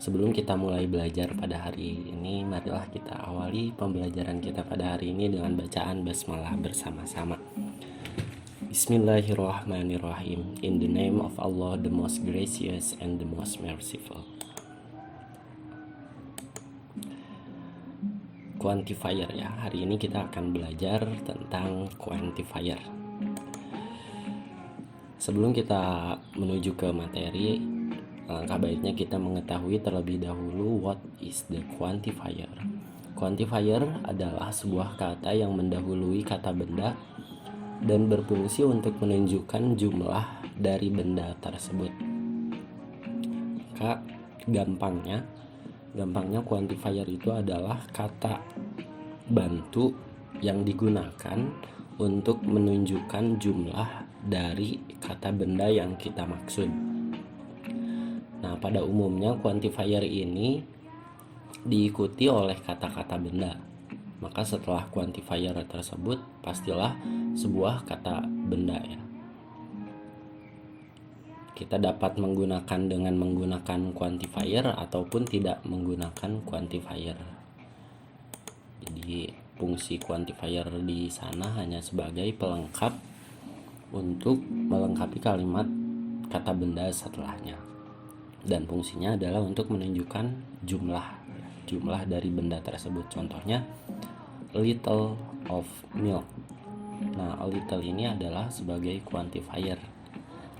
Sebelum kita mulai belajar pada hari ini, marilah kita awali pembelajaran kita pada hari ini dengan bacaan basmalah bersama-sama. Bismillahirrahmanirrahim. In the name of Allah, the most gracious and the most merciful. Quantifier ya. Hari ini kita akan belajar tentang quantifier. Sebelum kita menuju ke materi, alangkah baiknya kita mengetahui terlebih dahulu what is the quantifier. Quantifier adalah sebuah kata yang mendahului kata benda dan berfungsi untuk menunjukkan jumlah dari benda tersebut. Maka gampangnya quantifier itu adalah kata bantu yang digunakan untuk menunjukkan jumlah dari kata benda yang kita maksud. Nah, pada umumnya quantifier ini diikuti oleh kata-kata benda. Maka setelah quantifier tersebut pastilah sebuah kata benda ya. Kita dapat menggunakan dengan menggunakan quantifier ataupun tidak menggunakan quantifier. Jadi fungsi quantifier di sana hanya sebagai pelengkap untuk melengkapi kalimat kata benda setelahnya. Dan fungsinya adalah untuk menunjukkan jumlah dari benda tersebut. Contohnya a little of milk. Nah, a little ini adalah sebagai quantifier,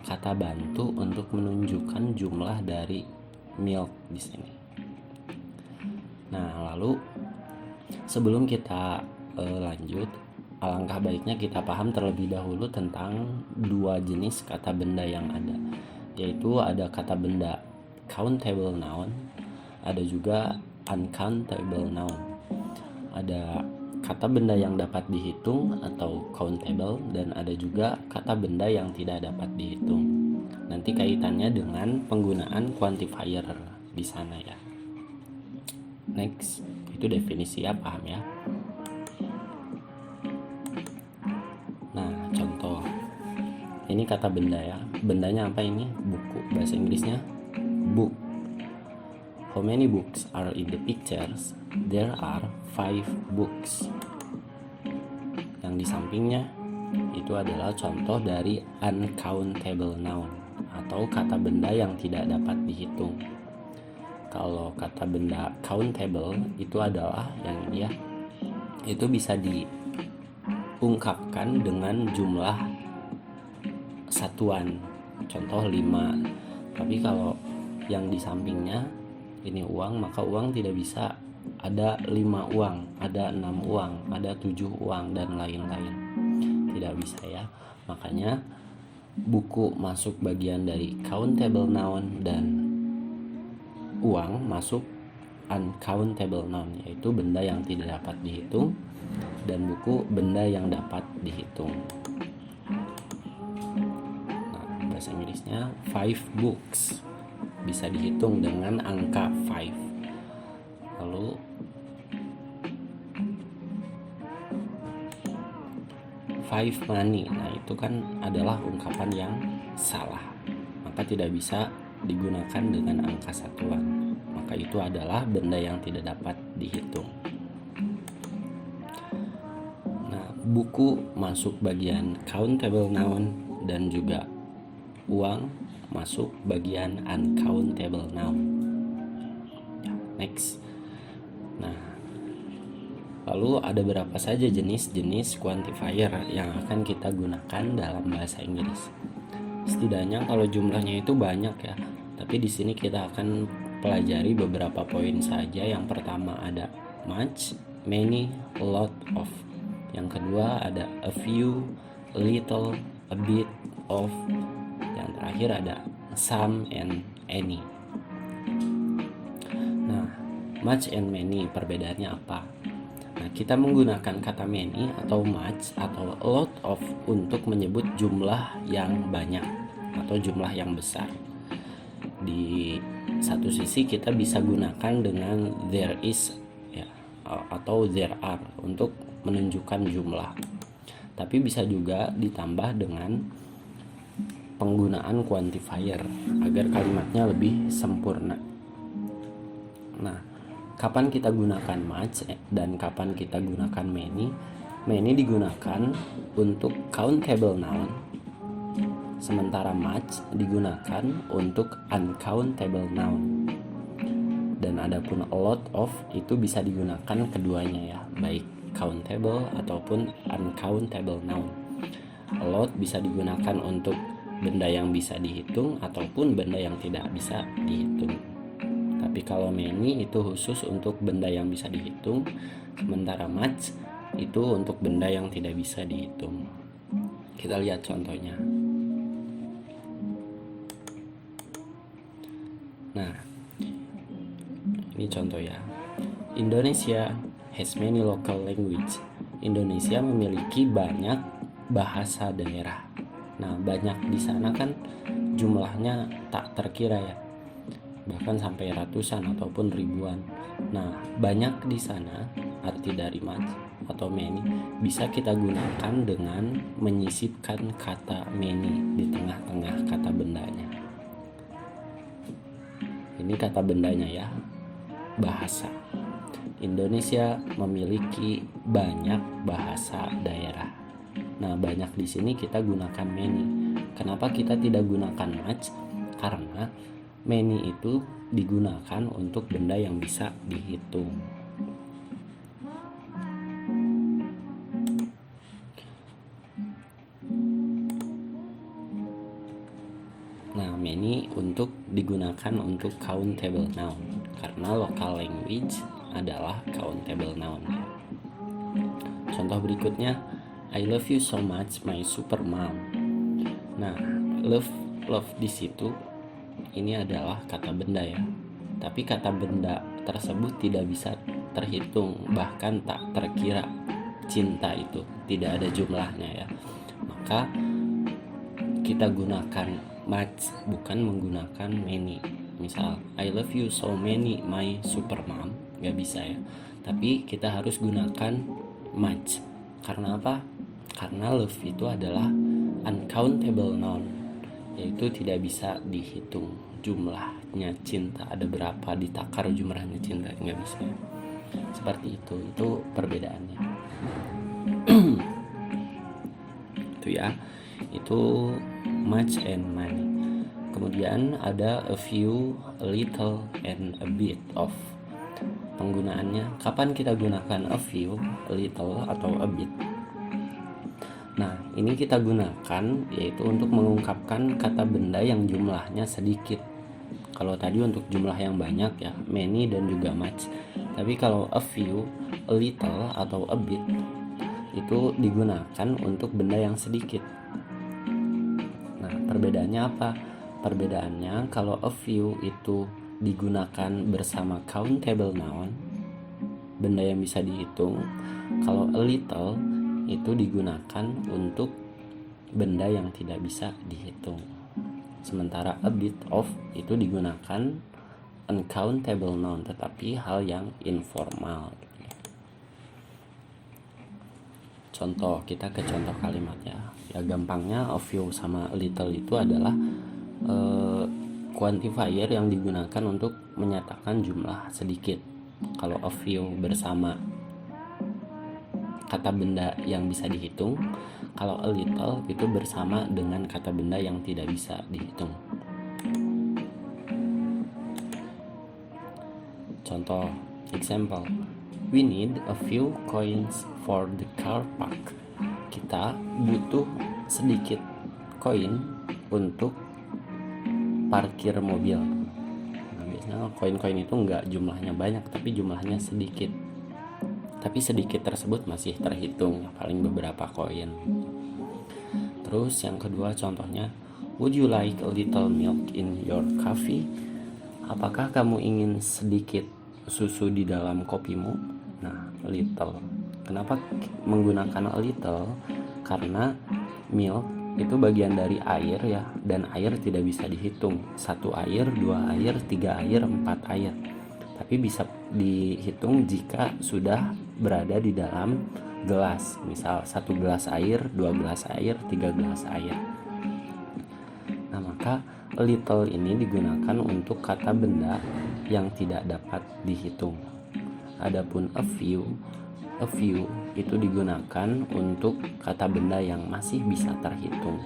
kata bantu untuk menunjukkan jumlah dari milk di sini. Nah, lalu sebelum kita lanjut, alangkah baiknya kita paham terlebih dahulu tentang dua jenis kata benda yang ada, yaitu ada kata benda countable noun, ada juga uncountable noun. Ada kata benda yang dapat dihitung atau countable, dan ada juga kata benda yang tidak dapat dihitung. Nanti kaitannya dengan penggunaan quantifier di sana ya. Next, itu definisi ya, paham ya? Nah, contoh. Ini kata benda ya. Bendanya apa ini? Buku. Bahasa Inggrisnya book. How many books are in the pictures? There are 5 books. Yang di sampingnya itu adalah contoh dari uncountable noun atau kata benda yang tidak dapat dihitung. Kalau kata benda countable itu adalah yang ini ya. Itu bisa diungkapkan dengan jumlah satuan. Contoh 5. Tapi kalau yang di sampingnya ini uang, maka uang tidak bisa ada 5 uang, ada 6 uang, ada 7 uang, dan lain-lain. Tidak bisa ya. Makanya buku masuk bagian dari countable noun dan uang masuk uncountable noun, yaitu benda yang tidak dapat dihitung, dan buku benda yang dapat dihitung. Nah, bahasa Inggrisnya 5 books. Bisa dihitung dengan angka 5. Lalu five money. Nah, itu kan adalah ungkapan yang salah. Maka tidak bisa digunakan dengan angka satuan. Maka itu adalah benda yang tidak dapat dihitung. Nah, buku masuk bagian countable noun dan juga uang masuk bagian uncountable noun. Next. Nah, lalu ada berapa saja jenis-jenis quantifier yang akan kita gunakan dalam bahasa Inggris? Setidaknya kalau jumlahnya itu banyak ya. Tapi di sini kita akan pelajari beberapa poin saja. Yang pertama ada much, many, a lot of. Yang kedua ada a few, a little, a bit of. Yang terakhir ada some and any. Nah, much and many perbedaannya apa? Nah, kita menggunakan kata many atau much atau a lot of untuk menyebut jumlah yang banyak atau jumlah yang besar. Di satu sisi kita bisa gunakan dengan there is ya, atau there are untuk menunjukkan jumlah. Tapi bisa juga ditambah dengan penggunaan quantifier agar kalimatnya lebih sempurna. Nah, kapan kita gunakan much dan kapan kita gunakan many? Many digunakan untuk countable noun, sementara much digunakan untuk uncountable noun. Dan adapun a lot of itu bisa digunakan keduanya ya, baik countable ataupun uncountable noun. A lot bisa digunakan untuk benda yang bisa dihitung ataupun benda yang tidak bisa dihitung. Tapi kalau many itu khusus untuk benda yang bisa dihitung, sementara much itu untuk benda yang tidak bisa dihitung. Kita lihat contohnya. Nah, ini contoh ya. Indonesia has many local language. Indonesia memiliki banyak bahasa daerah. Nah, banyak di sana kan jumlahnya tak terkira ya, bahkan sampai ratusan ataupun ribuan. Nah, banyak di sana arti dari much atau many bisa kita gunakan dengan menyisipkan kata many di tengah-tengah kata bendanya. Ini kata bendanya ya, bahasa. Indonesia memiliki banyak bahasa daerah. Nah, banyak di sini kita gunakan many. Kenapa kita tidak gunakan much? Karena many itu digunakan untuk benda yang bisa dihitung. Nah, many digunakan untuk countable noun karena local language adalah countable noun. Contoh berikutnya, I love you so much my super mom. Nah, love di situ ini adalah kata benda ya. Tapi kata benda tersebut tidak bisa terhitung, bahkan tak terkira. Cinta itu tidak ada jumlahnya ya. Maka kita gunakan much, bukan menggunakan many. Misal, I love you so many my super mom, gak bisa ya. Tapi kita harus gunakan much. Karena apa? Karena love itu adalah uncountable noun, yaitu tidak bisa dihitung jumlahnya. Cinta ada berapa, ditakar jumlahnya cinta, nggak bisa. Seperti itu perbedaannya. Itu ya, itu much and many. Kemudian ada a few, a little, and a bit of. Penggunaannya, kapan kita gunakan a few, a little, atau a bit? Nah, ini kita gunakan yaitu untuk mengungkapkan kata benda yang jumlahnya sedikit. Kalau tadi untuk jumlah yang banyak ya, many dan juga much. Tapi kalau a few, a little, atau a bit itu digunakan untuk benda yang sedikit. Nah, perbedaannya apa? Perbedaannya kalau a few itu digunakan bersama countable noun, benda yang bisa dihitung. Kalau a little itu digunakan untuk benda yang tidak bisa dihitung. Sementara a bit of itu digunakan uncountable noun, tetapi hal yang informal. Contoh, kita ke contoh kalimat ya. Ya gampangnya a few sama a little itu adalah quantifier yang digunakan untuk menyatakan jumlah sedikit. Kalau a few bersama kata benda yang bisa dihitung, kalau a little itu bersama dengan kata benda yang tidak bisa dihitung. Contoh, example, we need a few coins for the car park. Kita butuh sedikit koin untuk parkir mobil. Nah, biasanya koin-koin itu enggak jumlahnya banyak, tapi jumlahnya sedikit. Tapi sedikit tersebut masih terhitung, paling beberapa koin. Terus yang kedua contohnya, would you like a little milk in your coffee? Apakah kamu ingin sedikit susu di dalam kopimu? Nah, little. Kenapa menggunakan a little? Karena milk itu bagian dari air ya, dan air tidak bisa dihitung. 1 air, 2 air, 3 air, 4 air. Tapi bisa dihitung jika sudah berada di dalam gelas. Misal 1 gelas air, 2 gelas air, 3 gelas air. Nah, maka a little ini digunakan untuk kata benda yang tidak dapat dihitung. Adapun a few itu digunakan untuk kata benda yang masih bisa terhitung.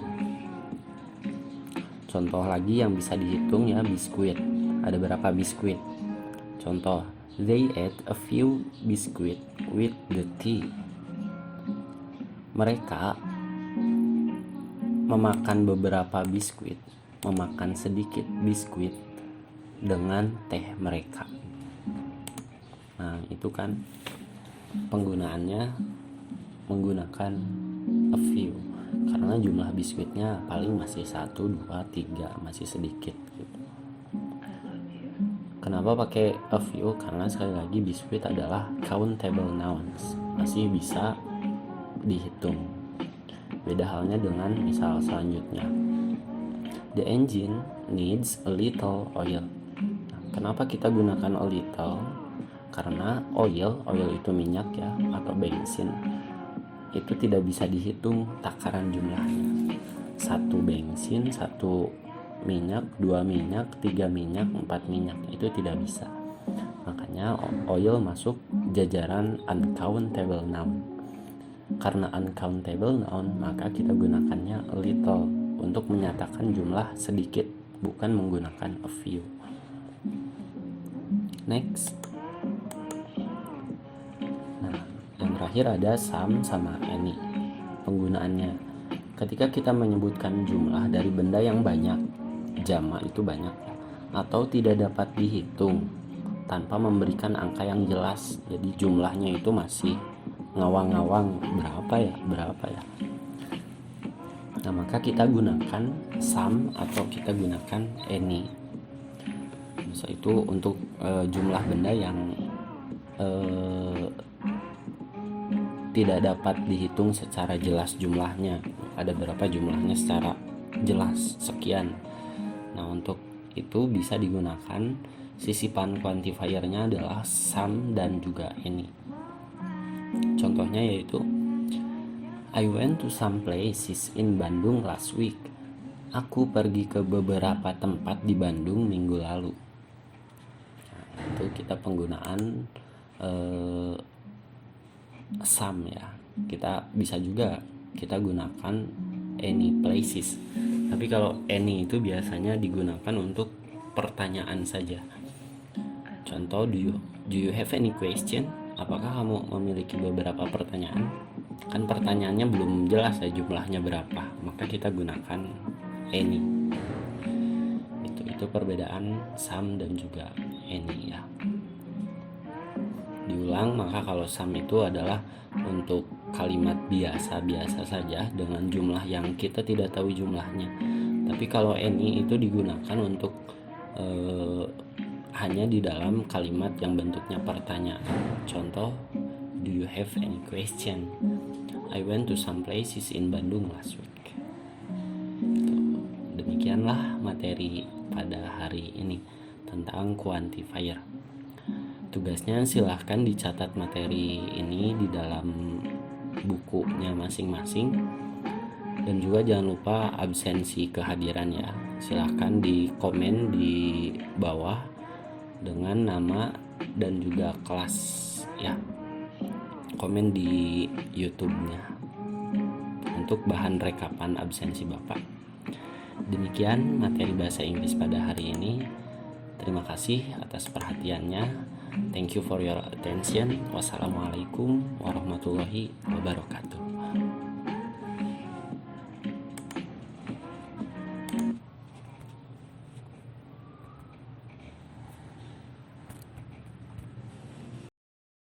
Contoh lagi yang bisa dihitung ya, biskuit. Ada berapa biskuit? Contoh, they ate a few biscuit with the tea. Mereka memakan beberapa biskuit, memakan sedikit biskuit dengan teh mereka. Nah, itu kan penggunaannya menggunakan a few, karena jumlah biskuitnya paling masih 1, 2, 3, masih sedikit gitu. Kenapa pakai a few? Karena sekali lagi biskuit adalah countable nouns, masih bisa dihitung. Beda halnya dengan misal selanjutnya, the engine needs a little oil. Nah, kenapa kita gunakan a little? Karena oil itu minyak ya, atau bensin, itu tidak bisa dihitung takaran jumlahnya. 1 bensin, 1 minyak, 2 minyak, 3 minyak, 4 minyak, itu tidak bisa. Makanya oil masuk jajaran uncountable noun. Karena uncountable noun, maka kita gunakannya a little untuk menyatakan jumlah sedikit, bukan menggunakan a few. Next. Nah, yang terakhir ada some sama any. Penggunaannya, ketika kita menyebutkan jumlah dari benda yang banyak, jamak itu banyak, atau tidak dapat dihitung tanpa memberikan angka yang jelas, jadi jumlahnya itu masih ngawang-ngawang berapa ya. Nah, maka kita gunakan some atau kita gunakan any. Misal itu untuk jumlah benda yang tidak dapat dihitung secara jelas jumlahnya. Ada berapa jumlahnya secara jelas, sekian. Nah, untuk itu bisa digunakan sisipan quantifiernya adalah some dan juga any. Contohnya yaitu, I went to some places in Bandung last week. Aku pergi ke beberapa tempat di Bandung minggu lalu. Nah, itu kita penggunaan some ya. Kita bisa juga kita gunakan any places. Tapi kalau any itu biasanya digunakan untuk pertanyaan saja. Contoh, do you have any question? Apakah kamu memiliki beberapa pertanyaan? Kan pertanyaannya belum jelas ya jumlahnya berapa, maka kita gunakan any. Itu perbedaan some dan juga any ya. Diulang, maka kalau some itu adalah untuk kalimat biasa-biasa saja dengan jumlah yang kita tidak tahu jumlahnya. Tapi kalau any itu digunakan untuk hanya di dalam kalimat yang bentuknya pertanyaan. Contoh, do you have any question? I went to some places in Bandung last week. Demikianlah materi pada hari ini tentang quantifier. Tugasnya silahkan dicatat materi ini di dalam bukunya masing-masing, dan juga jangan lupa absensi kehadiran ya. Silahkan di komen di bawah dengan nama dan juga kelas ya. Komen di YouTube-nya untuk bahan rekapan absensi Bapak. Demikian materi bahasa Inggris pada hari ini. Terima kasih atas perhatiannya. Thank you for your attention. Wassalamualaikum warahmatullahi wabarakatuh.